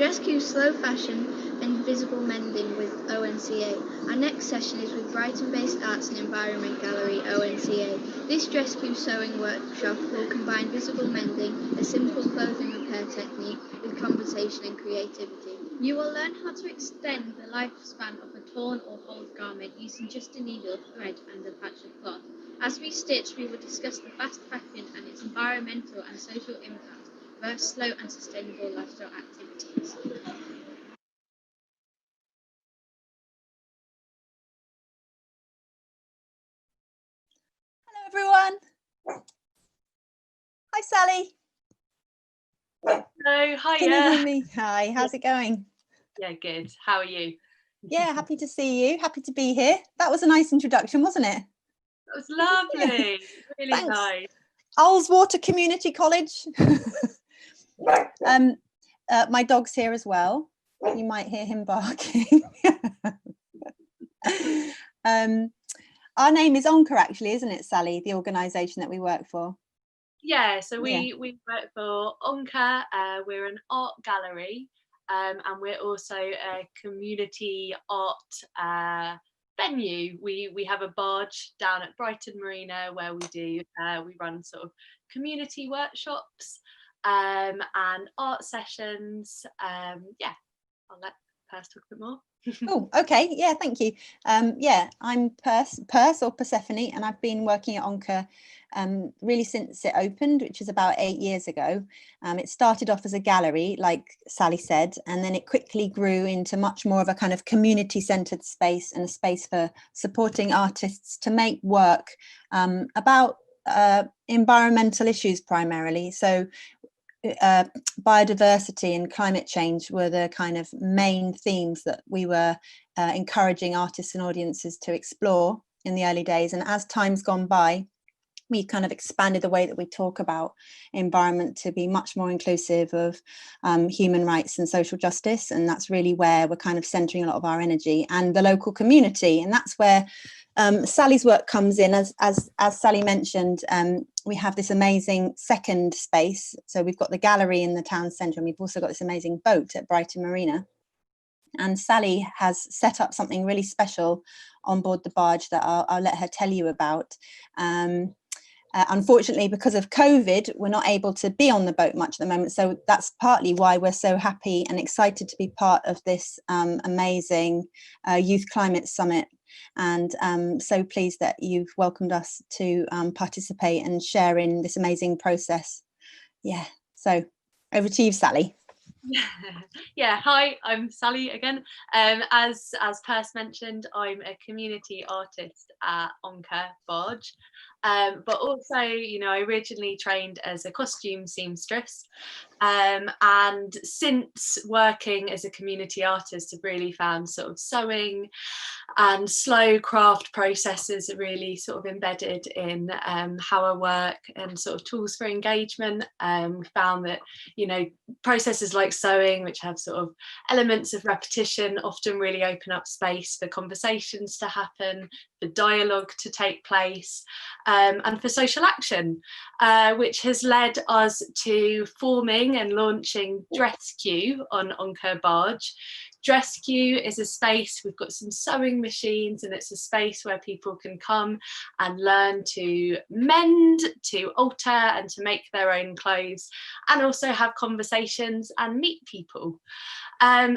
DResscue Slow Fashion and Visible Mending with ONCA. Our next session is with Brighton-based Arts and Environment Gallery ONCA. This DResscue sewing workshop will combine visible mending, a simple clothing repair technique, with conversation and creativity. You will learn how to extend the lifespan of a torn or old garment using just a needle, thread and a patch of cloth. As we stitch, we will discuss the fast fashion and its environmental and social impact versus slow and sustainable lifestyle activities. Hello everyone. Hi Sally. Hello, hiya. Can you hear me? Hi, how's it going? Yeah, good. How are you? Yeah, happy to see you. Happy to be here. That was a nice introduction, wasn't it? That was lovely. Really Thanks. nice. Ullswater Community College. My dog's here as well. You might hear him barking. Our name is Anka, actually, isn't it, Sally? The organisation that we work for. Yeah, so we work for Anka. We're an art gallery, and we're also a community art venue. We have a barge down at Brighton Marina where we run sort of community workshops and art sessions. Yeah, I'll let Pers talk a bit more. Oh, okay. Yeah, thank you. Yeah, I'm Pers or Persephone, and I've been working at Anka really since it opened, which was about 8 years ago. It started off as a gallery, like Sally said, and then it quickly grew into much more of a kind of community-centered space and a space for supporting artists to make work about environmental issues primarily. So biodiversity and climate change were the kind of main themes that we were encouraging artists and audiences to explore in the early days. And as time's gone by, we kind of expanded the way that we talk about environment to be much more inclusive of human rights and social justice. And that's really where we're kind of centering a lot of our energy and the local community. And that's where Sally's work comes in. As Sally mentioned, we have this amazing second space. So we've got the gallery in the town centre, and we've also got this amazing boat at Brighton Marina. And Sally has set up something really special on board the barge that I'll let her tell you about. Unfortunately, because of COVID, we're not able to be on the boat much at the moment. So that's partly why we're so happy and excited to be part of this amazing Youth Climate Summit. And so pleased that you've welcomed us to participate and share in this amazing process. Yeah, so over to you, Sally. Yeah, hi, I'm Sally again. As Pers mentioned, I'm a community artist at Anka Barge. But also, you know, I originally trained as a costume seamstress, and since working as a community artist, I've really found sort of sewing and slow craft processes are really sort of embedded in how I work and sort of tools for engagement. We found that, you know, processes like sewing, which have sort of elements of repetition, often really open up space for conversations to happen, for dialogue to take place, and for social action, which has led us to forming and launching DResscue on Anka Barge. DResscue is a space, we've got some sewing machines, and it's a space where people can come and learn to mend, to alter and to make their own clothes, and also have conversations and meet people.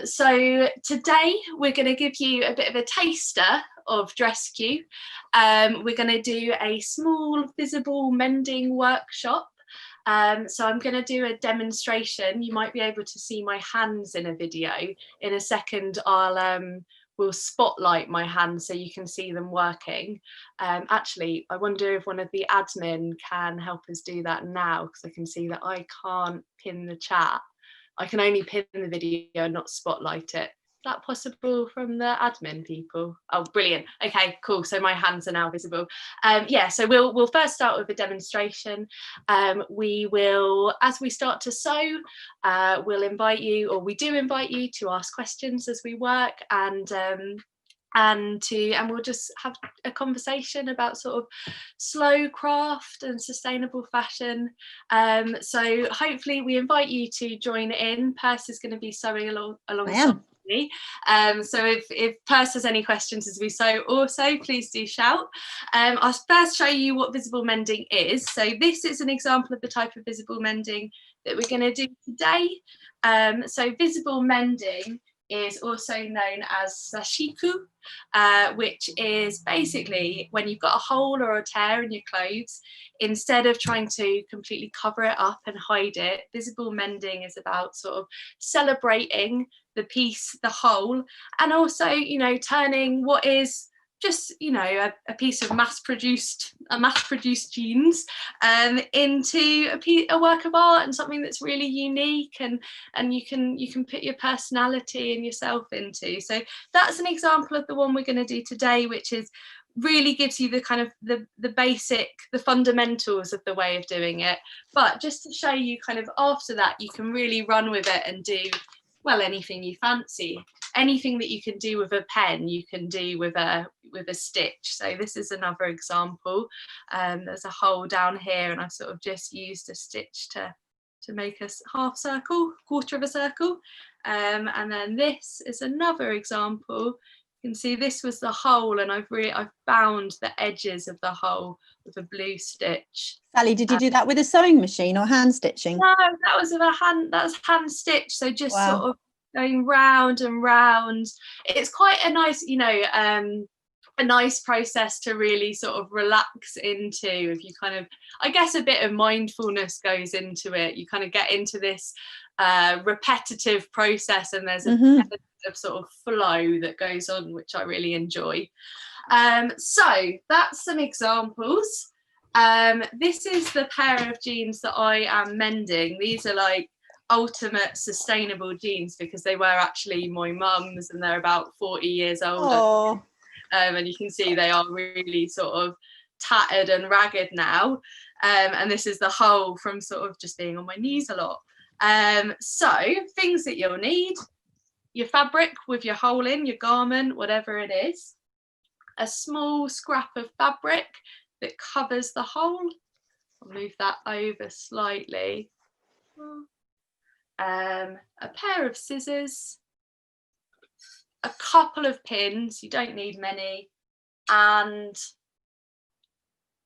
So today we're going to give you a bit of a taster of DResscue. We're going to do a small visible mending workshop. So I'm going to do a demonstration. You might be able to see my hands in a video. In a second, we'll spotlight my hands so you can see them working. Actually, I wonder if one of the admin can help us do that now, because I can see that I can't pin the chat. I can only pin the video and not spotlight it. Is that possible from the admin people? Oh, brilliant. Okay, cool. So my hands are now visible. Yeah, so we'll first start with a demonstration. We will, as we start to sew, we'll invite you, or we do invite you to ask questions as we work, and and we'll just have a conversation about sort of slow craft and sustainable fashion. So hopefully we invite you to join in. Purse is going to be sewing alongside me. So if Purse has any questions as we sew also, please do shout. I'll first show you what visible mending is. So this is an example of the type of visible mending that we're going to do today. So visible mending is also known as sashiku, which is basically when you've got a hole or a tear in your clothes, instead of trying to completely cover it up and hide it, visible mending is about sort of celebrating the piece, the whole, and also, you know, turning what is just, you know, a piece of mass-produced jeans into a work of art and something that's really unique and you can put your personality and yourself into. So that's an example of the one we're going to do today, which is really gives you the kind of the basic, the fundamentals of the way of doing it. But just to show you kind of after that, you can really run with it and do, well, anything you fancy. Anything that you can do with a pen, you can do with a stitch. So this is another example. There's a hole down here, and I've sort of just used a stitch to make a half circle, quarter of a circle. And then this is another example. You can see this was the hole, and I've bound the edges of the hole with a blue stitch. Sally, did you do that with a sewing machine or hand stitching? No, that was hand stitch. So just sort of going round and round. It's quite a nice, you know, a nice process to really sort of relax into. If you kind of, I guess a bit of mindfulness goes into it, you kind of get into this repetitive process, and there's a bit of sort of flow that goes on, which I really enjoy. So that's some examples. This is the pair of jeans that I am mending. These are like ultimate sustainable jeans because they were actually my mum's, and they're about 40 years old. And you can see they are really sort of tattered and ragged now. And this is the hole from sort of just being on my knees a lot. So things that you'll need: your fabric with your hole in, your garment, whatever it is, a small scrap of fabric that covers the hole. I'll move that over slightly. A pair of scissors, a couple of pins, you don't need many, and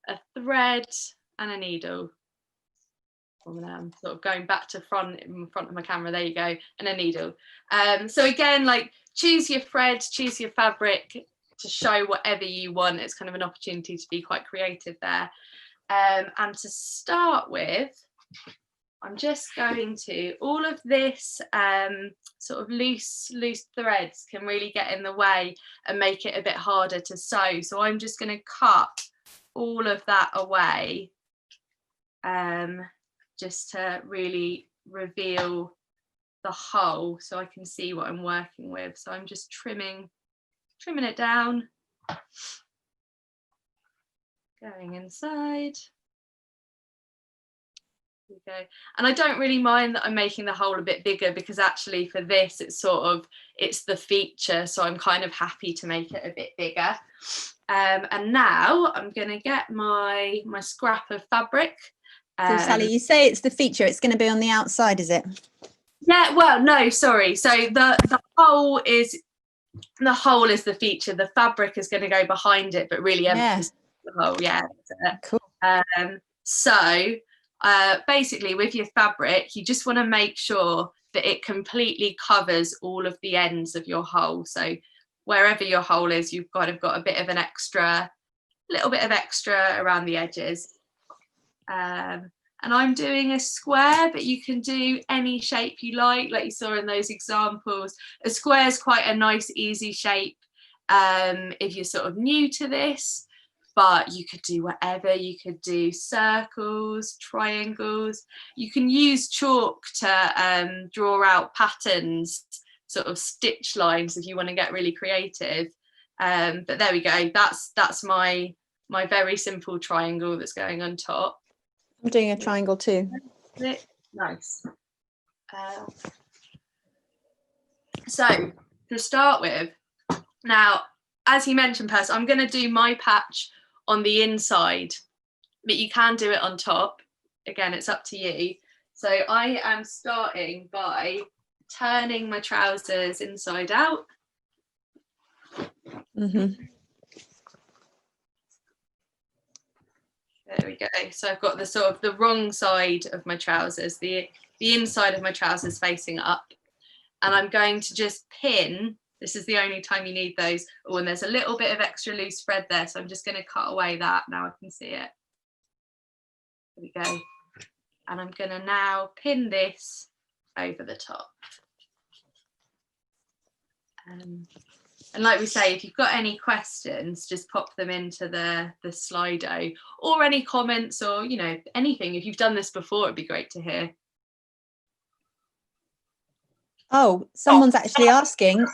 a thread and a needle. I'm sort of going back to in front of my camera, there you go, and a needle. So again, like, choose your thread, choose your fabric to show whatever you want. It's kind of an opportunity to be quite creative there. And to start with, I'm just going to, all of this sort of loose threads can really get in the way and make it a bit harder to sew. So I'm just going to cut all of that away just to really reveal the hole so I can see what I'm working with. So I'm just trimming it down, going inside. Go. And I don't really mind that I'm making the hole a bit bigger, because actually for this it's the feature, so I'm kind of happy to make it a bit bigger. And now I'm going to get my scrap of fabric. So Sally, you say it's the feature, it's going to be on the outside, is it? Yeah, well, no, sorry. So the hole is the feature. The fabric is going to go behind it, but really emphasize the hole. Yeah, that's it. Cool. So basically with your fabric, you just want to make sure that it completely covers all of the ends of your hole. So wherever your hole is, you've got a bit of an little bit of extra around the edges. And I'm doing a square, but you can do any shape you like you saw in those examples. A square is quite a nice, easy shape if you're sort of new to this, but you could do whatever. You could do circles, triangles. You can use chalk to draw out patterns, sort of stitch lines if you want to get really creative. But there we go. That's my very simple triangle that's going on top. I'm doing a triangle too. Nice. So to start with, now as he mentioned, Pers, I'm going to do my patch on the inside, but you can do it on top. Again, it's up to you. So I am starting by turning my trousers inside out. Mm-hmm. There we go. So I've got the sort of the wrong side of my trousers, the inside of my trousers facing up. And I'm going to just pin, this is the only time you need those. Oh, and there's a little bit of extra loose thread there. So I'm just going to cut away that. Now I can see it. There we go. And I'm going to now pin this over the top. And like we say, if you've got any questions, just pop them into the Slido, or any comments, or, you know, anything. If you've done this before, it'd be great to hear. Oh, someone's actually asking,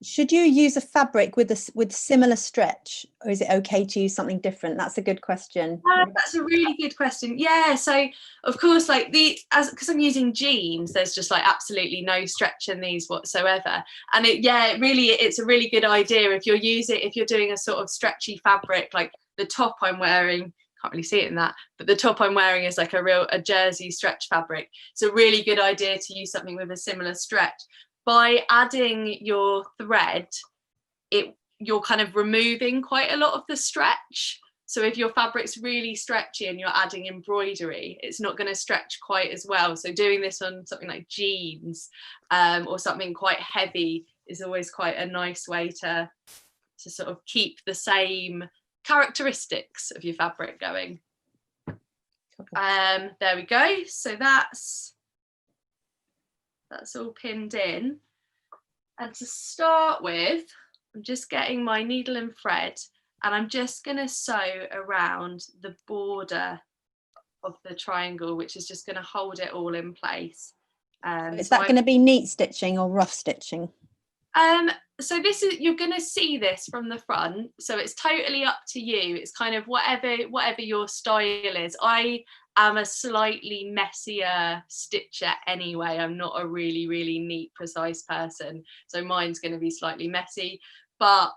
should you use a fabric with similar stretch, or is it okay to use something different? That's a good question. That's a really good question. Yeah, so of course, like because I'm using jeans, there's just like absolutely no stretch in these whatsoever. And it's a really good idea if you're doing a sort of stretchy fabric, like the top I'm wearing. Can't really see it in that, but the top I'm wearing is like a jersey stretch fabric. It's a really good idea to use something with a similar stretch. By adding your thread, you're kind of removing quite a lot of the stretch. So if your fabric's really stretchy and you're adding embroidery, it's not going to stretch quite as well. So doing this on something like jeans or something quite heavy is always quite a nice way to sort of keep the same characteristics of your fabric going. There we go. So that's all pinned in. And to start with, I'm just getting my needle and thread, and I'm just going to sew around the border of the triangle, which is just going to hold it all in place. Is that going to be neat stitching or rough stitching? So you're going to see this from the front, so it's totally up to you. It's kind of whatever your style is. I am a slightly messier stitcher anyway. I'm not a really, really neat, precise person, so mine's going to be slightly messy, but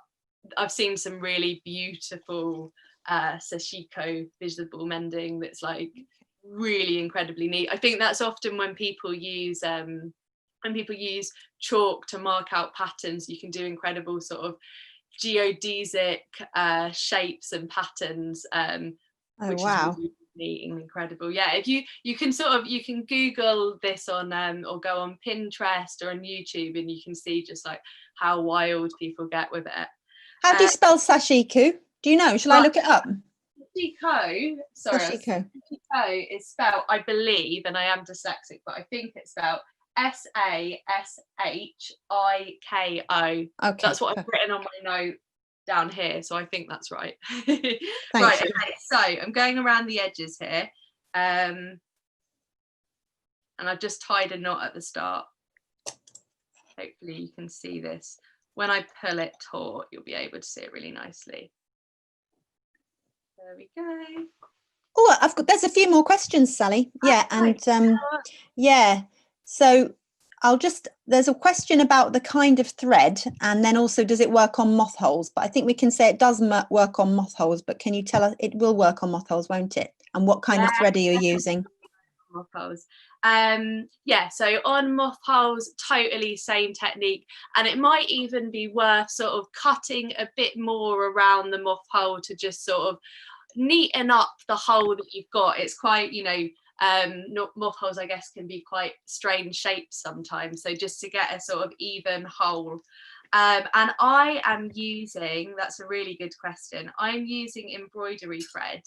I've seen some really beautiful sashiko visible mending that's like really incredibly neat. I think that's often when people use chalk to mark out patterns. You can do incredible sort of geodesic shapes and patterns, which is really neat and incredible. Yeah, if you can Google this on or go on Pinterest or on YouTube, and you can see just like how wild people get with it. How do you spell sashiko? Do you know? Shall I look it up? Sashiko, Sashiko is spelled, I believe, and I am dyslexic, but I think it's spelled Sashiko. Okay, that's what I've written on my note down here, so I think that's right. Right, okay, so I'm going around the edges here, and I've just tied a knot at the start. Hopefully you can see this. When I pull it taut, you'll be able to see it really nicely. There we go. Oh, there's a few more questions, Sally. Yeah, and yeah, so there's a question about the kind of thread, and then also does it work on moth holes? But I think we can say it does work on moth holes, but can you tell us, it will work on moth holes, won't it? And what kind of thread are you using? Moth holes. Yeah, so on moth holes, totally same technique, and it might even be worth sort of cutting a bit more around the moth hole to just sort of neaten up the hole that you've got. It's quite, moth holes, I guess, can be quite strange shapes sometimes, so just to get a sort of even hole. And I am using, that's a really good question, I'm using embroidery thread.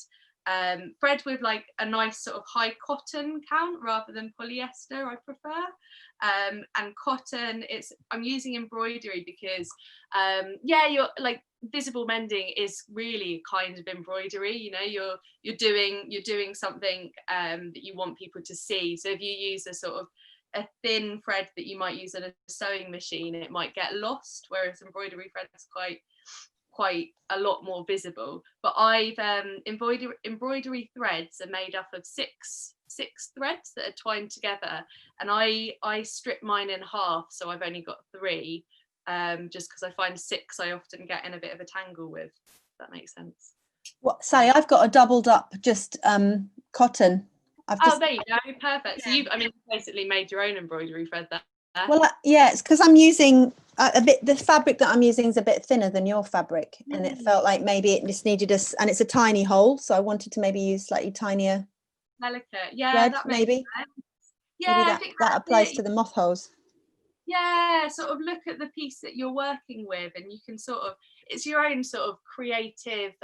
Thread with like a nice sort of high cotton count rather than polyester, I prefer. And cotton, I'm using embroidery because you're like, visible mending is really kind of embroidery, you're doing something that you want people to see. So if you use a sort of a thin thread that you might use on a sewing machine, it might get lost, whereas embroidery thread is quite a lot more visible. But I've embroidery threads are made up of six threads that are twined together, and I strip mine in half, so I've only got 3. just because I find 6 I often get in a bit of a tangle with, if that makes sense. What, Sally, I've got a doubled up just cotton. Oh, there you go, perfect. So you basically made your own embroidery thread there. Well, yeah, it's because I'm using the fabric that I'm using is a bit thinner than your fabric, and it felt like maybe it just needed and it's a tiny hole, so I wanted to maybe use slightly tinier delicate, yeah, thread, that maybe. Makes sense. Yeah, maybe I think that applies to the moth holes. Yeah, sort of look at the piece that you're working with, and you can sort of, it's your own sort of creative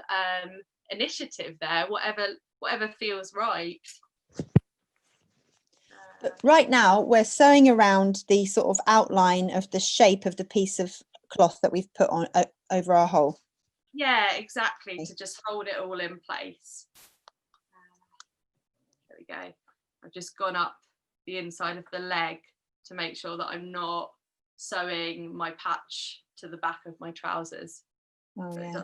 initiative there, whatever feels right. But right now we're sewing around the sort of outline of the shape of the piece of cloth that we've put on over our hole. Yeah, exactly, to just hold it all in place. There we go. I've just gone up the inside of the leg to make sure that I'm not sewing my patch to the back of my trousers. Oh, so yeah.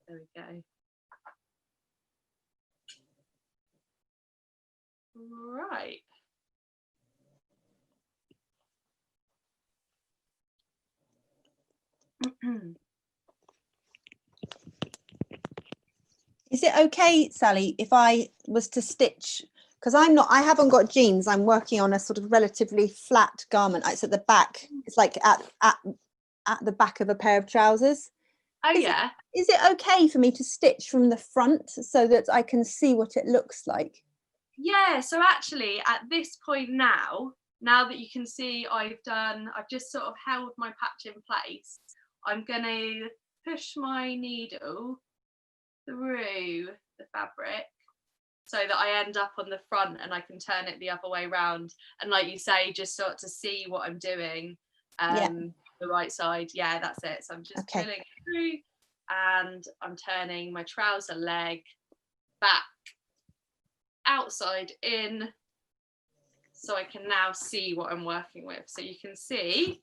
There we go. Right. Is it okay, Sally, if I was to stitch, because I haven't got jeans, I'm working on a sort of relatively flat garment. It's at the back, it's like at the back of a pair of trousers. Oh, yeah. Is it okay for me to stitch from the front so that I can see what it looks like? Yeah, so actually at this point now that you can see I've just sort of held my patch in place, I'm going to push my needle through the fabric so that I end up on the front and I can turn it the other way around, and like you say, just start to see what I'm doing. The right side, yeah, that's it. So I'm just pulling it through and I'm turning my trouser leg back, outside in, so I can now see what I'm working with. So you can see,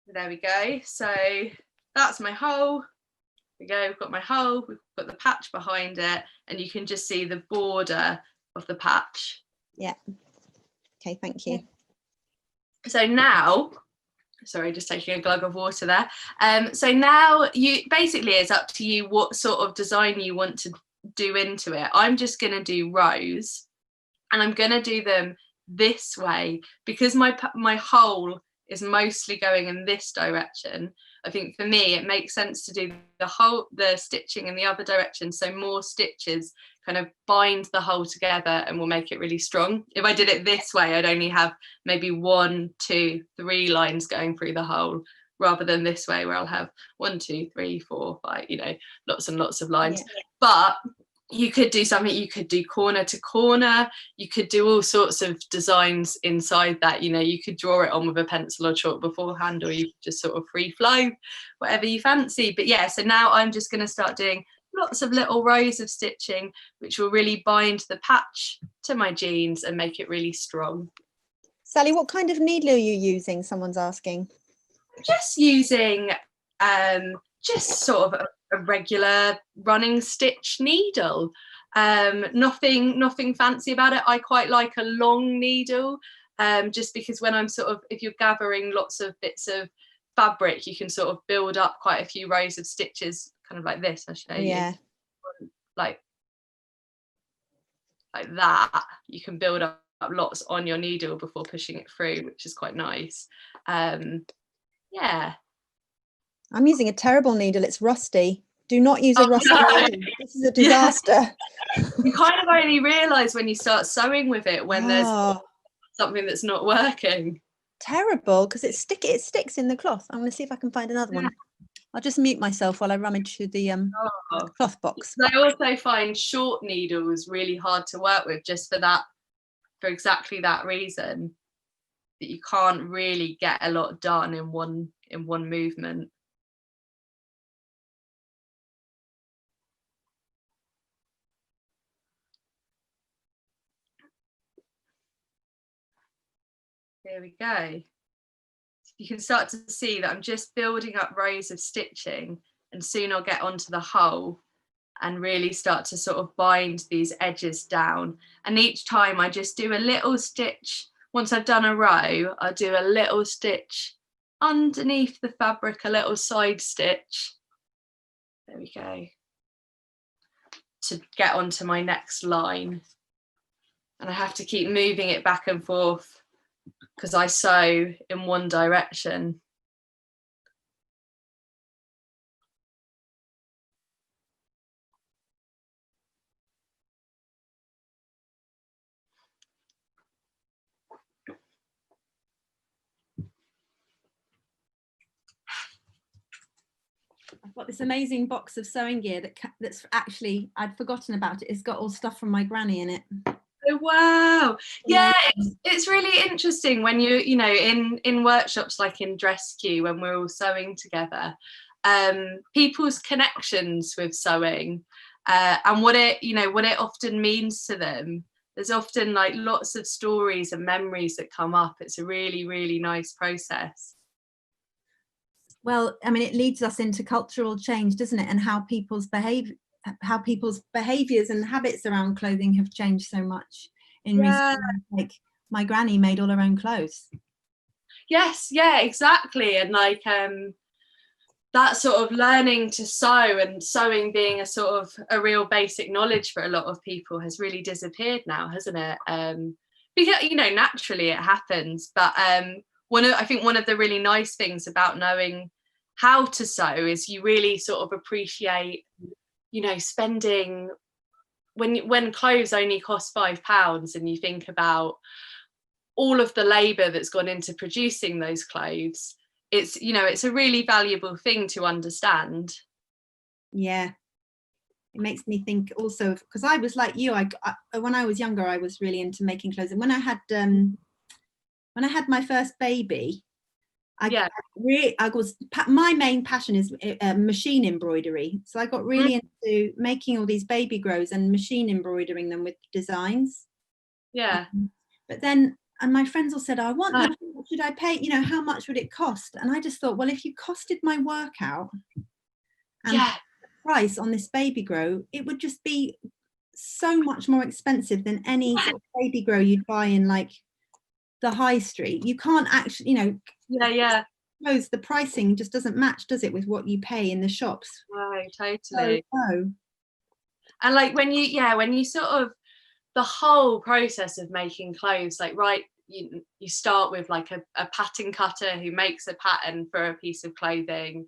there we go, so that's my hole. There we go, we've got my hole, we've got the patch behind it, and you can just see the border of the patch. Yeah, okay, thank you. So now, sorry, just taking a glug of water there. So now basically it's up to you what sort of design you want to do into it. I'm just going to do rows, and I'm going to do them this way because my hole is mostly going in this direction. I think for me it makes sense to do the stitching in the other direction, so more stitches kind of bind the hole together and will make it really strong. If I did it this way, I'd only have maybe 1, 2, 3 lines going through the hole, rather than this way where I'll have 1, 2, 3, 4, 5, lots and lots of lines. Yeah. But you could do something, you could do corner to corner, you could do all sorts of designs inside that, you could draw it on with a pencil or chalk beforehand, or you could just sort of free flow, whatever you fancy. But yeah, so now I'm just going to start doing lots of little rows of stitching, which will really bind the patch to my jeans and make it really strong. Sally, what kind of needle are you using? Someone's asking. Just using just sort of a regular running stitch needle. Nothing fancy about it. I quite like a long needle, just because when I'm if you're gathering lots of bits of fabric, you can sort of build up quite a few rows of stitches, kind of like this. I'll show you. Like that. You can build up lots on your needle before pushing it through, which is quite nice. Yeah. I'm using a terrible needle. It's rusty. Do not use a rusty needle. This is a disaster. You kind of only realise when you start sewing with it when there's something that's not working. Terrible, because it sticks in the cloth. I'm going to see if I can find another one. I'll just mute myself while I rummage through the cloth box. I also find short needles really hard to work with, just for exactly that reason, that you can't really get a lot done in one movement. There we go. You can start to see that I'm just building up rows of stitching, and soon I'll get onto the hole and really start to sort of bind these edges down. And each time I just do a little stitch once I've done a row, I'll do a little stitch underneath the fabric, a little side stitch. There we go. To get onto my next line. And I have to keep moving it back and forth because I sew in one direction. I've got this amazing box of sewing gear that's actually, I'd forgotten about it. It's got all stuff from my granny in it. Oh wow, yeah, it's really interesting when you know in workshops like in DResscue, when we're all sewing together, people's connections with sewing and what it often means to them. There's often like lots of stories and memories that come up. It's a really, really nice process. Well, I mean, it leads us into cultural change, doesn't it? And how people's behaviors and habits around clothing have changed so much in recent years. Like my granny made all her own clothes. Yes, yeah, exactly. And like that sort of learning to sew and sewing being a sort of a real basic knowledge for a lot of people has really disappeared now, hasn't it? Because, you know, naturally it happens, but I think one of the really nice things about knowing how to sew is you really sort of appreciate, you know, spending when clothes only cost £5 and you think about all of the labor that's gone into producing those clothes. It's, you know, it's a really valuable thing to understand. Yeah, it makes me think also, because I was like you, I when I was younger I was really into making clothes, and when I had my first baby, my main passion is machine embroidery, so I got really into making all these baby grows and machine embroidering them with designs. But then and my friends all said, I want them, what should I pay, you know, how much would it cost? And I just thought, well, if you costed my work out and the price on this baby grow, it would just be so much more expensive than any sort of baby grow you'd buy in like the high street. You can't actually, you know, the pricing just doesn't match, does it, with what you pay in the shops? No, totally. So, and like when you sort of, the whole process of making clothes, like you start with like a pattern cutter who makes a pattern for a piece of clothing,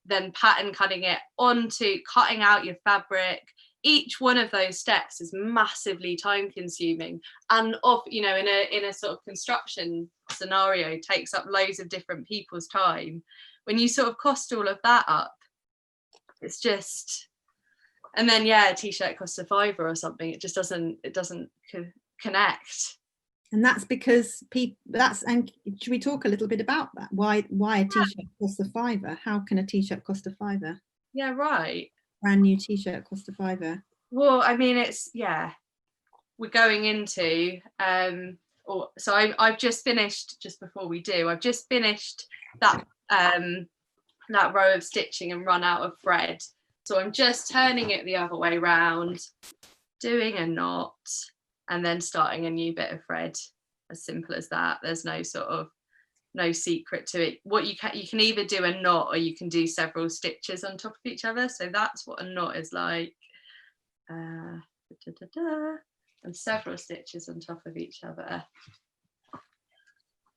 then pattern cutting it onto cutting out your fabric. Each one of those steps is massively time consuming, and you know, in a sort of construction scenario, takes up loads of different people's time. When you sort of cost all of that up, it's just, and then a t-shirt costs a £5 or something, it just doesn't connect. And that's because and should we talk a little bit about that, why a t-shirt costs a £5? How can a t-shirt cost a £5? Yeah, right. Brand new t-shirt cost a £5. Well, I mean, it's we're going into so I've just finished, just before we do, I've just finished that that row of stitching and run out of thread. So I'm just turning it the other way round, doing a knot, and then starting a new bit of thread. As simple as that. There's no secret to it. What you can either do a knot or you can do several stitches on top of each other. So that's what a knot is like. And several stitches on top of each other.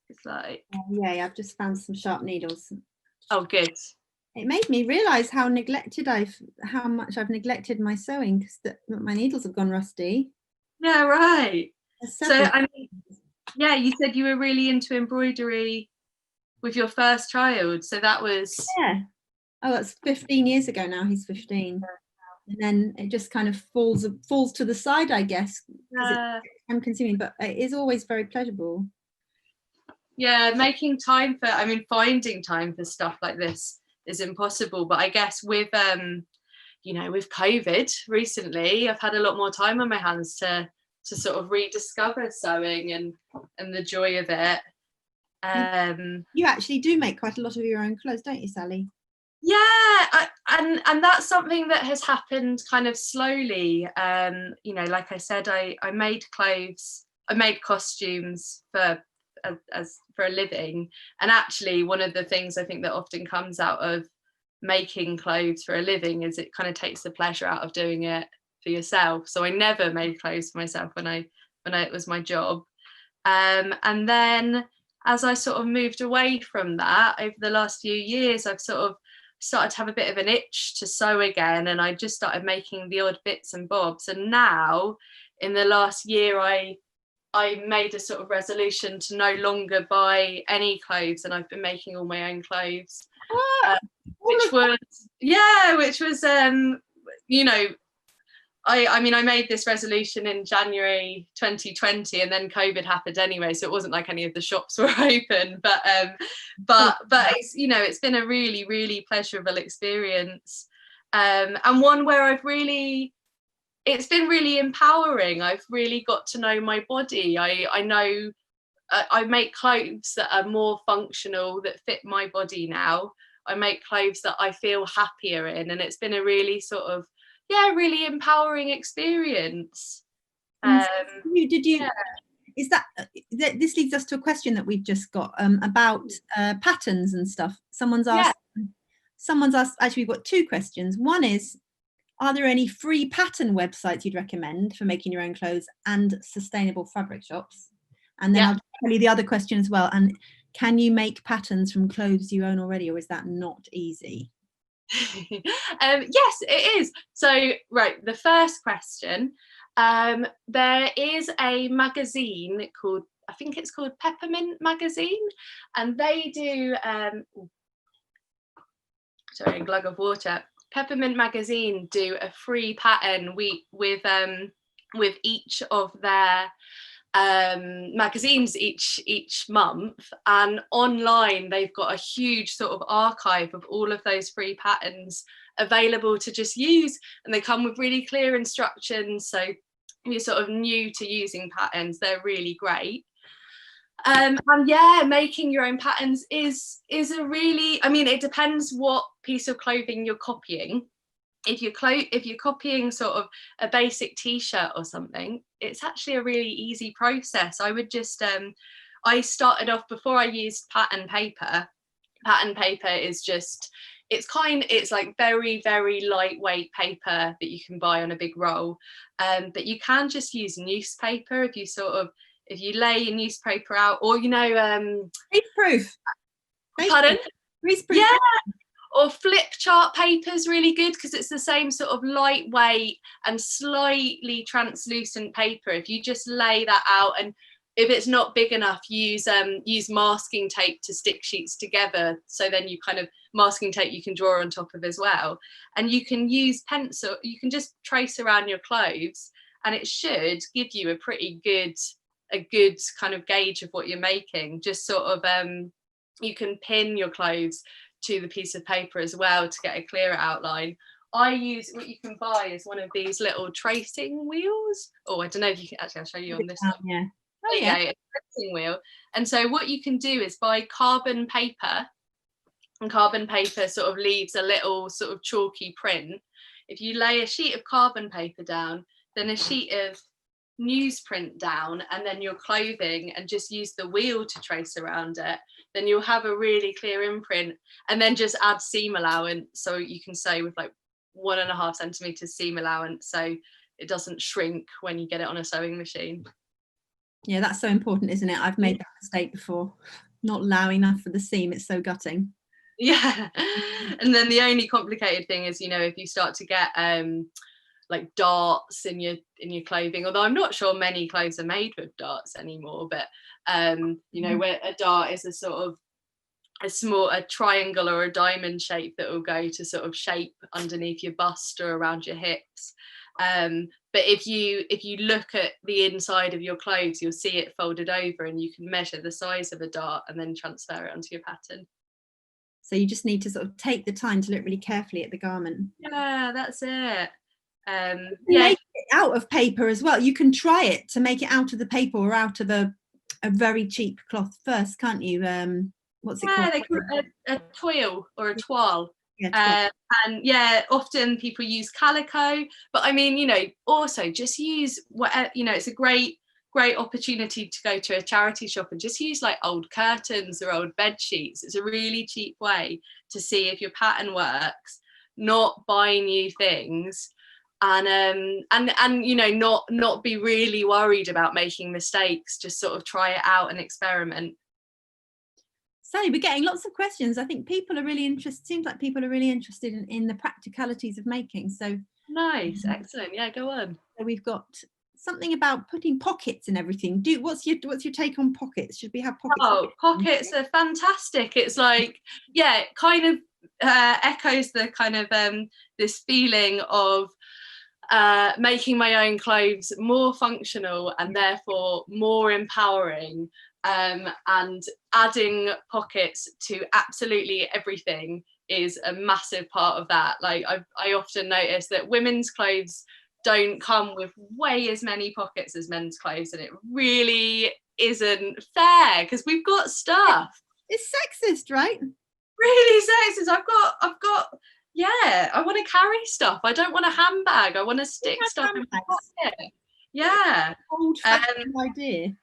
It's like, I've just found some sharp needles. Oh, good. It made me realise how much I've neglected my sewing, because my needles have gone rusty. Yeah, right. So I mean, you said you were really into embroidery with your first child. So that was that's 15 years ago now. He's 15, and then it just kind of falls to the side, I guess, because it's time consuming, but it is always very pleasurable. Yeah, making time for, I mean, finding time for stuff like this is impossible, but I guess with you know, with COVID recently, I've had a lot more time on my hands to sort of rediscover sewing and the joy of it. You actually do make quite a lot of your own clothes, don't you, Sally? Yeah, and that's something that has happened kind of slowly. You know, like I said, I made clothes I made costumes for a living, and actually one of the things I think that often comes out of making clothes for a living is it kind of takes the pleasure out of doing it for yourself. So I never made clothes for myself when it was my job. And then as I sort of moved away from that over the last few years, I've sort of started to have a bit of an itch to sew again, and I just started making the odd bits and bobs. And now in the last year I made a sort of resolution to no longer buy any clothes, and I've been making all my own clothes. Which was you know, I mean, I made this resolution in January 2020, and then COVID happened anyway, so it wasn't like any of the shops were open. But it's, you know, it's been a really, really pleasurable experience, and one where it's been really empowering. I've really got to know my body. I know I make clothes that are more functional, that fit my body now. I make clothes that I feel happier in, and it's been a really sort of, really empowering experience. Is that this leads us to a question that we've just got about patterns and stuff. Someone's asked, actually we've got two questions. One is, are there any free pattern websites you'd recommend for making your own clothes and sustainable fabric shops? And then I'll tell you the other question as well. And can you make patterns from clothes you own already, or is that not easy? Yes, it is. So, right, the first question, there is a magazine called, I think it's called Peppermint Magazine, and they do, sorry, a glug of water. Peppermint Magazine do a free pattern week with each of their magazines each month, and online they've got a huge sort of archive of all of those free patterns available to just use, and they come with really clear instructions, so if you're sort of new to using patterns, they're really great. And making your own patterns is a really, I mean, it depends what piece of clothing you're copying. If you're copying sort of a basic t-shirt or something, it's actually a really easy process. I would just I started off, before I used pattern paper. Pattern paper is just, it's like very, very lightweight paper that you can buy on a big roll, but you can just use newspaper if you lay your newspaper out, or Greaseproof. Pardon? Greaseproof. Yeah. Or flip chart paper is really good, because it's the same sort of lightweight and slightly translucent paper. If you just lay that out, and if it's not big enough, use masking tape to stick sheets together, so then you kind of, masking tape you can draw on top of as well. And you can use pencil, you can just trace around your clothes, and it should give you a good kind of gauge of what you're making. Just sort of you can pin your clothes to the piece of paper as well to get a clearer outline. What you can buy is one of these little tracing wheels. Oh, I don't know if you can, actually I'll show you on this one. Yeah. Oh yeah, a tracing wheel. And so what you can do is buy carbon paper, and carbon paper sort of leaves a little sort of chalky print. If you lay a sheet of carbon paper down, then a sheet of newsprint down, and then your clothing, and just use the wheel to trace around it, then you'll have a really clear imprint. And then just add seam allowance, so you can sew with like 1.5 centimeters seam allowance, so it doesn't shrink when you get it on a sewing machine. Yeah, that's so important, isn't it? I've made that mistake before, not allowing enough for the seam. It's so gutting. Yeah. And then the only complicated thing is, if you start to get like darts in your clothing, although I'm not sure many clothes are made with darts anymore, but where a dart is a sort of a triangle or a diamond shape that will go to sort of shape underneath your bust or around your hips. But if you look at the inside of your clothes, you'll see it folded over, and you can measure the size of a dart and then transfer it onto your pattern. So you just need to sort of take the time to look really carefully at the garment. Yeah, that's it. Make it out of paper as well. You can try it to make it out of the paper or out of a very cheap cloth first, can't you? What's it called? They call it a toile or a toile. Yeah, and often people use calico, but I mean, also just use whatever, it's a great great opportunity to go to a charity shop and just use like old curtains or old bed sheets. It's a really cheap way to see if your pattern works, not buy new things, and you know, not be really worried about making mistakes. Just sort of try it out and experiment. Sally, we're getting lots of questions. I think people are really interested. Seems like people are really interested in the practicalities of making. So nice, excellent. Yeah, go on. So we've got something about putting pockets and everything. What's your take on pockets? Should we have pockets? Oh, pockets are fantastic. It's like, yeah, it kind of echoes the kind of this feeling of making my own clothes more functional and therefore more empowering, and adding pockets to absolutely everything is a massive part of that. Like I often notice that women's clothes don't come with way as many pockets as men's clothes, and it really isn't fair because we've got stuff. It's sexist, right? Really sexist. I've got yeah, I want to carry stuff. I don't want a handbag. I want to stick stuff in my pocket. Yeah. Old-fashioned idea.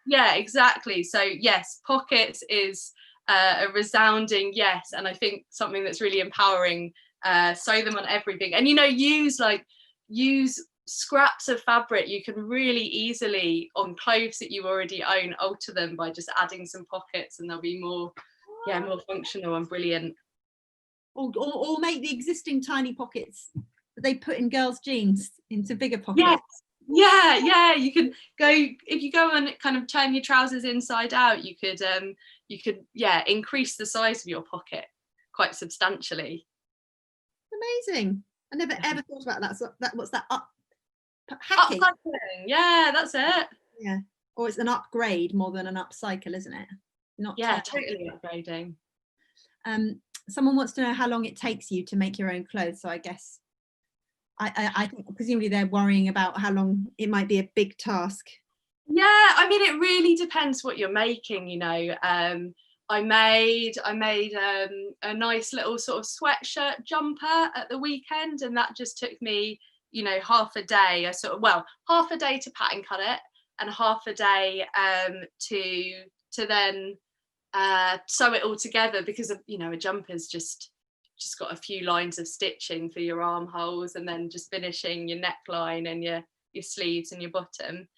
Yeah, exactly. So yes, pockets is a resounding yes, and I think something that's really empowering. Sew them on everything, and you know, use scraps of fabric. You can really easily, on clothes that you already own, alter them by just adding some pockets, and they'll be more functional and brilliant. Or make the existing tiny pockets that they put in girls' jeans into bigger pockets. Yes. Yeah, you can go, if you go and kind of turn your trousers inside out, you could increase the size of your pocket quite substantially. Amazing. I never ever thought about that. So what's that? Hacking? Upcycling. Yeah, that's it. Yeah. Or it's an upgrade more than an upcycle, isn't it? Totally upgrading. Someone wants to know how long it takes you to make your own clothes. So I guess I think presumably they're worrying about how long it might be a big task. Yeah, I mean, it really depends what you're making, you know. I made a nice little sort of sweatshirt jumper at the weekend, and that just took me, you know, half a day. Half a day to pattern cut it, and half a day to then sew it all together, because you know, a jumper's just got a few lines of stitching for your armholes, and then just finishing your neckline and your sleeves and your bottom.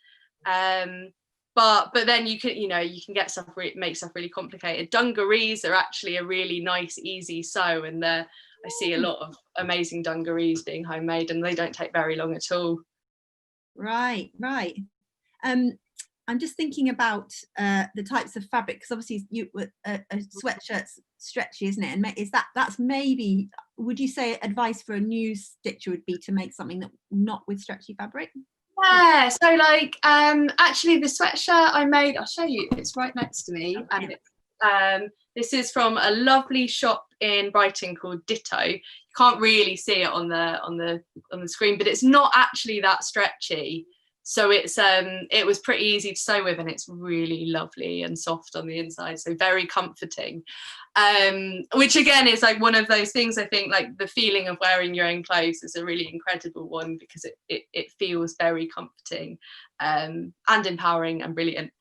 But then you can get stuff, make stuff really complicated. Dungarees are actually a really nice, easy sew, and I see a lot of amazing dungarees being homemade, and they don't take very long at all. Right. I'm just thinking about the types of fabric, because obviously a sweatshirt's stretchy, isn't it? And that's maybe, would you say advice for a new stitcher would be to make something that not with stretchy fabric? Yeah, so like actually the sweatshirt I made, I'll show you, it's right next to me, and this is from a lovely shop in Brighton called Ditto. You can't really see it on the screen, but it's not actually that stretchy. So it was pretty easy to sew with, and it's really lovely and soft on the inside, so very comforting. Which again is like one of those things, I think, like the feeling of wearing your own clothes is a really incredible one, because it feels very comforting and empowering and brilliant.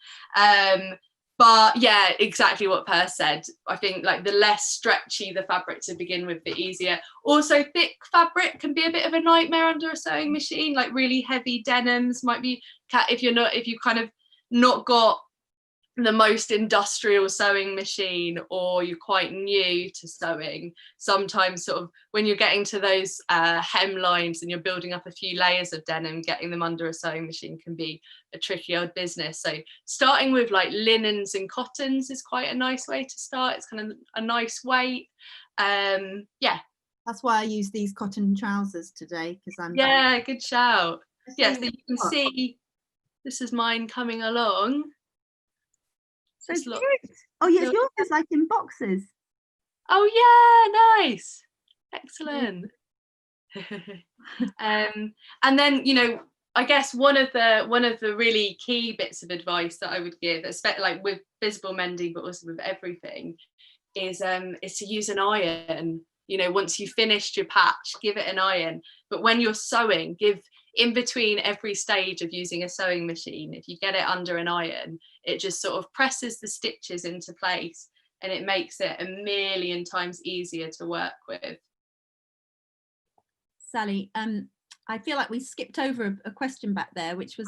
But yeah, exactly what Per said. I think like the less stretchy the fabric to begin with, the easier. Also, thick fabric can be a bit of a nightmare under a sewing machine. Like really heavy denims might be, if you've kind of not got the most industrial sewing machine, or you're quite new to sewing, sometimes sort of when you're getting to those hem lines and you're building up a few layers of denim, getting them under a sewing machine can be a tricky old business. So starting with like linens and cottons is quite a nice way to start. It's kind of a nice weight. That's why I use these cotton trousers today, because I'm good shout. Yeah, so you can see this is mine coming along. So cute. Oh yes, yours is like in boxes. Oh yeah, nice, excellent. And then, you know, I guess one of the really key bits of advice that I would give, especially like with visible mending, but also with everything, is to use an iron. You know, once you've finished your patch, give it an iron. But when you're sewing, give in between every stage of using a sewing machine, if you get it under an iron, it just sort of presses the stitches into place, and it makes it a million times easier to work with. Sally, I feel like we skipped over a question back there, which was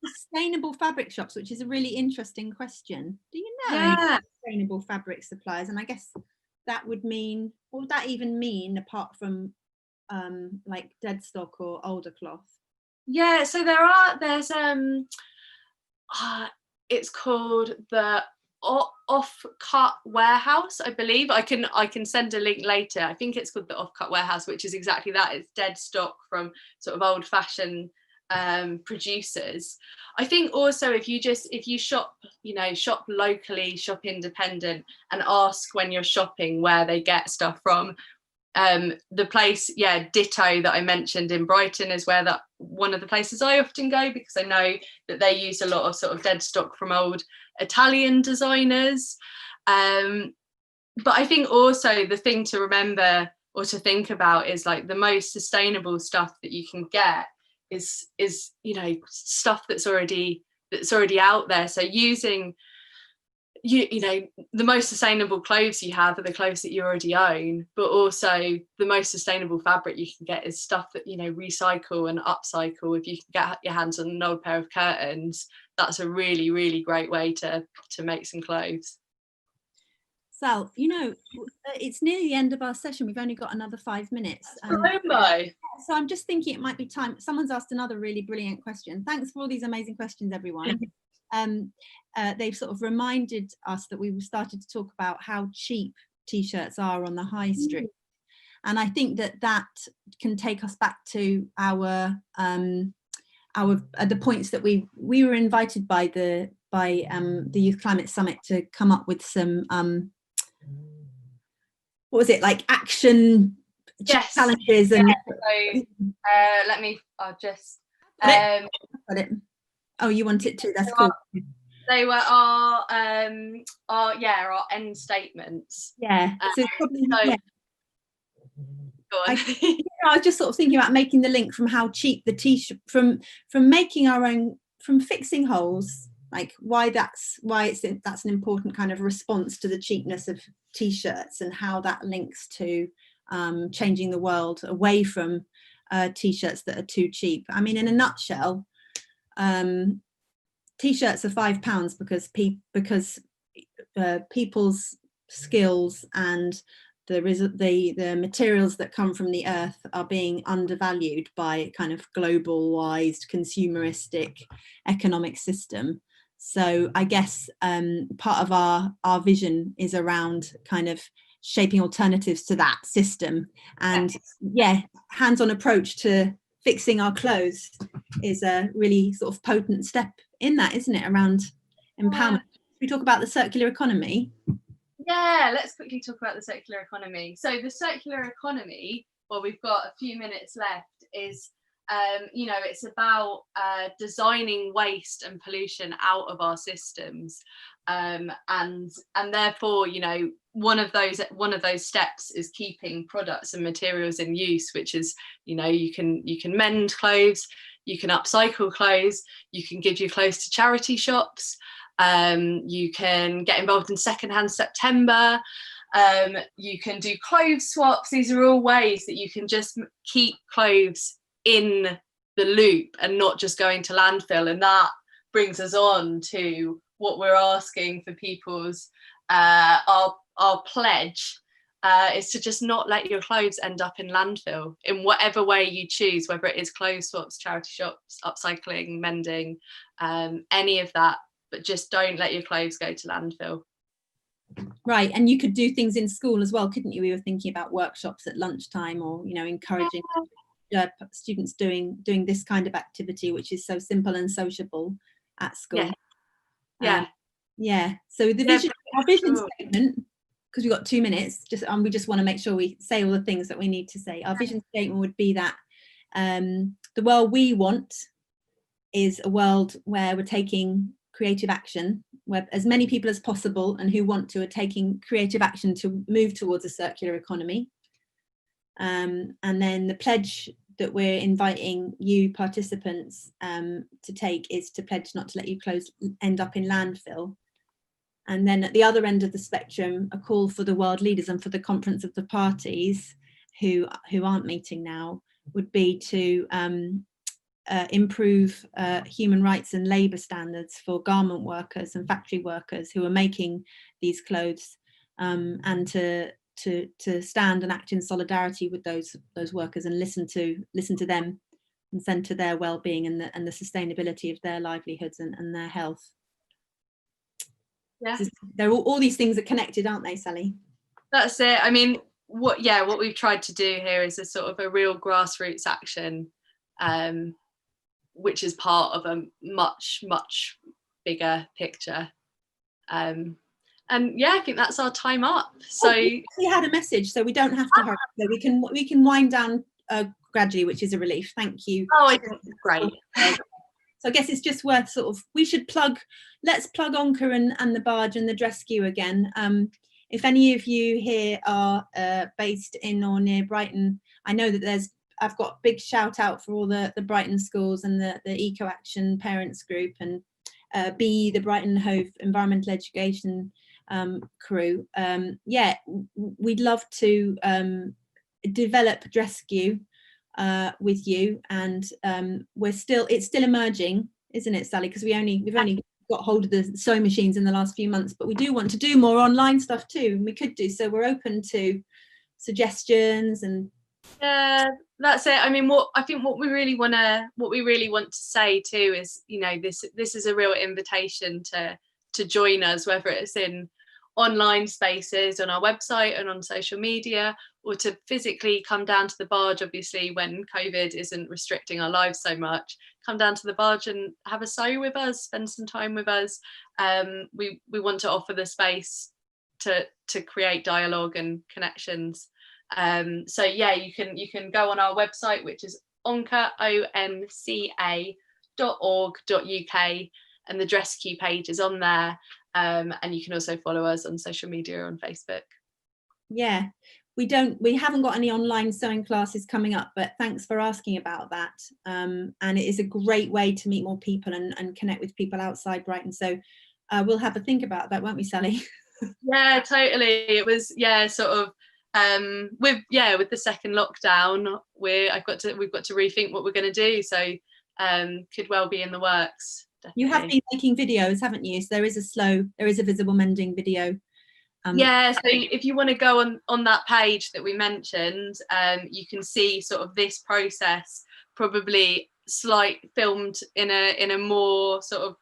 sustainable fabric shops, which is a really interesting question. Do you know any sustainable fabric suppliers? And I guess that would mean, what would that even mean apart from like dead stock or older cloth? Yeah, so there's it's called the Offcut Warehouse, I believe. I can send a link later. I think it's called the Offcut Warehouse, which is exactly that. It's dead stock from sort of old-fashioned producers. I think also if you shop, shop locally, shop independent, and ask when you're shopping where they get stuff from. The place, ditto, that I mentioned in Brighton is one of the places I often go, because I know that they use a lot of sort of dead stock from old Italian designers. But I think also the thing to remember or to think about is like the most sustainable stuff that you can get is stuff that's already out there. So using the most sustainable clothes you have are the clothes that you already own, but also the most sustainable fabric you can get is stuff that recycle and upcycle. If you can get your hands on an old pair of curtains, that's a really, really great way to make some clothes. Sal, it's near the end of our session. We've only got another 5 minutes. So I'm just thinking it might be time. Someone's asked another really brilliant question. Thanks for all these amazing questions, everyone. They've sort of reminded us that we started to talk about how cheap t-shirts are on the high street, and I think that can take us back to our the points that we were invited by the Youth Climate Summit to come up with some what was it, like action challenges. And I'll just got it. Oh, you want it too? That's cool. They were our end statements. Yeah. So it's probably, Go on. I was just sort of thinking about making the link from how cheap the t-shirt, from making our own, from fixing holes, like that's an important kind of response to the cheapness of t-shirts, and how that links to changing the world away from t-shirts that are too cheap. I mean, in a nutshell, t-shirts are £5 because people's skills and the materials that come from the earth are being undervalued by kind of globalized consumeristic economic system. So I guess part of our vision is around kind of shaping alternatives to that system, and hands-on approach to fixing our clothes is a really sort of potent step in that, isn't it, around empowerment. We talk about the circular economy. Yeah, let's quickly talk about the circular economy. So the circular economy, well, we've got a few minutes left, is it's about designing waste and pollution out of our systems, and therefore one of those steps is keeping products and materials in use, which is you can mend clothes, you can upcycle clothes, you can give your clothes to charity shops, you can get involved in secondhand September, you can do clothes swaps. These are all ways that you can just keep clothes in the loop and not just going to landfill. And that brings us on to what we're asking for people's our pledge is to just not let your clothes end up in landfill in whatever way you choose, whether it is clothes swaps, charity shops, upcycling, mending, any of that, but just don't let your clothes go to landfill. Right, and you could do things in school as well, couldn't you? We were thinking about workshops at lunchtime, or encouraging students doing this kind of activity, which is so simple and sociable at school. So the vision, our vision statement, because we've got 2 minutes, we just want to make sure we say all the things that we need to say. Our vision statement would be that the world we want is a world where we're taking creative action, where as many people as possible and who want to are taking creative action to move towards a circular economy. And then the pledge that we're inviting you participants to take is to pledge not to let your clothes end up in landfill. And then at the other end of the spectrum, a call for the world leaders and for the Conference of the Parties who aren't meeting now would be to improve human rights and labour standards for garment workers and factory workers who are making these clothes, and to stand and act in solidarity with those workers and listen to them and centre their well-being and the sustainability of their livelihoods and their health. Yeah, they're all these things are connected, aren't they, Sally? That's it. I mean, what we've tried to do here is a sort of a real grassroots action, which is part of a much bigger picture. And yeah, I think that's our time up. So we had a message, so we don't have to hurry. So we can wind down gradually, which is a relief. Thank you. Oh, I think it's great. So I guess it's just worth let's plug Anka and the Barge and the DResscue again. If any of you here are based in or near Brighton, I know that I've got a big shout out for all the Brighton schools and the Eco Action Parents Group and BE, the Brighton Hove Environmental Education crew. Yeah, we'd love to develop DResscue with you, and it's still emerging, isn't it, Sally? Because we've only got hold of the sewing machines in the last few months, but we do want to do more online stuff too, and we could do so. We're open to suggestions. And yeah, that's it. I mean, what we really want to say too is, you know, this is a real invitation to join us, whether it's in online spaces on our website and on social media, or to physically come down to the Barge, obviously when COVID isn't restricting our lives so much. Come down to the Barge and have a sew with us, spend some time with us. We want to offer the space to create dialogue and connections. So yeah, you can go on our website, which is onca.org.uk, and the DResscue page is on there. And you can also follow us on social media on Facebook. Yeah, we haven't got any online sewing classes coming up, but thanks for asking about that. And it is a great way to meet more people and connect with people outside Brighton. So we'll have a think about that, won't we, Sally? Yeah, totally. It was, yeah, sort of with the second lockdown, we've got to rethink what we're going to do. So could well be in the works. Definitely. You have been making videos, haven't you? So there is a visible mending video. Yeah, so if you want to go on that page that we mentioned, you can see sort of this process, probably filmed in a more sort of,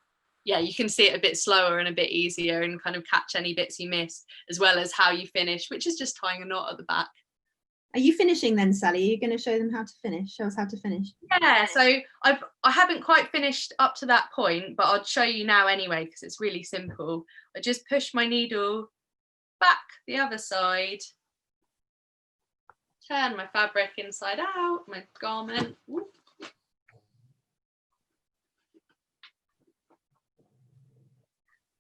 yeah, you can see it a bit slower and a bit easier and kind of catch any bits you missed, as well as how you finish, which is just tying a knot at the back. Are you finishing then, Sally? Are you going to show them how to finish? Show us how to finish. Yeah, so I haven't quite finished up to that point, but I'll show you now anyway, because it's really simple. I just push my needle back the other side, turn my fabric inside out, my garment. Whoop.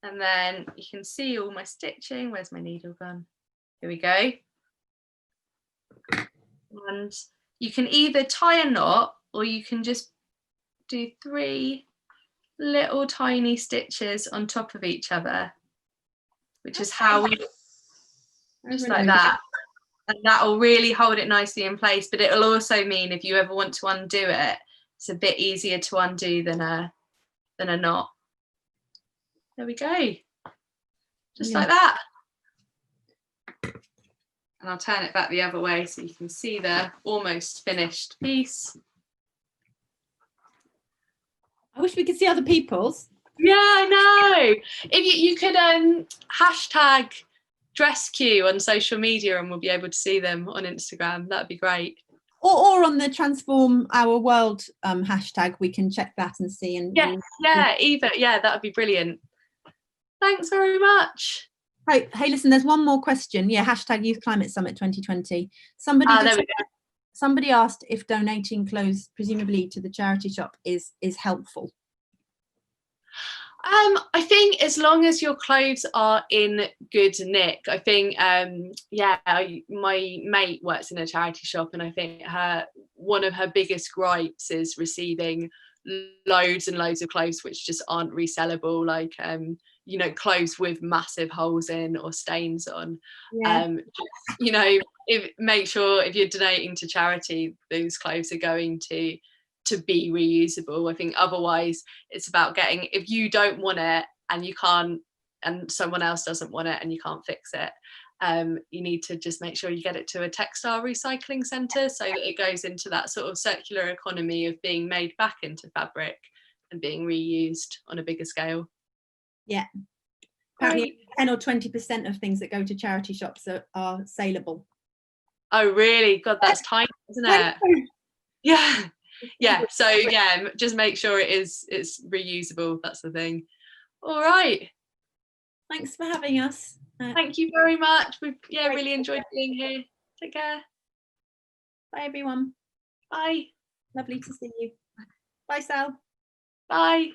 And then you can see all my stitching. Where's my needle gone? Here we go. And you can either tie a knot, or you can just do 3 little tiny stitches on top of each other, which is how we, just like that. And that will really hold it nicely in place, but it'll also mean if you ever want to undo it, it's a bit easier to undo than a knot. There we go, just like that. And I'll turn it back the other way so you can see the almost finished piece. I wish we could see other people's. Yeah, I know. If you could hashtag DResscue on social media, and we'll be able to see them on Instagram. That'd be great. Or on the Transform Our World hashtag, we can check that and see. Either. Yeah, that would be brilliant. Thanks very much. Hey, listen, there's one more question. Yeah, hashtag Youth Climate Summit 2020. Somebody asked if donating clothes, presumably to the charity shop, is helpful. I think as long as your clothes are in good nick. I think my mate works in a charity shop, and I think one of her biggest gripes is receiving loads and loads of clothes which just aren't resellable, like clothes with massive holes in or stains on. Make sure if you're donating to charity, those clothes are going to be reusable. I think otherwise it's about getting, if you don't want it and you can't, and someone else doesn't want it and you can't fix it, you need to just make sure you get it to a textile recycling centre so that it goes into that sort of circular economy of being made back into fabric and being reused on a bigger scale. Yeah. Apparently 10 or 20% of things that go to charity shops are saleable. Oh really? God, that's tiny, isn't it? Yeah. So just make sure it's reusable. That's the thing. All right. Thanks for having us. Thank you very much. We've really enjoyed being here. Take care. Bye everyone. Bye. Lovely to see you. Bye Sal. Bye.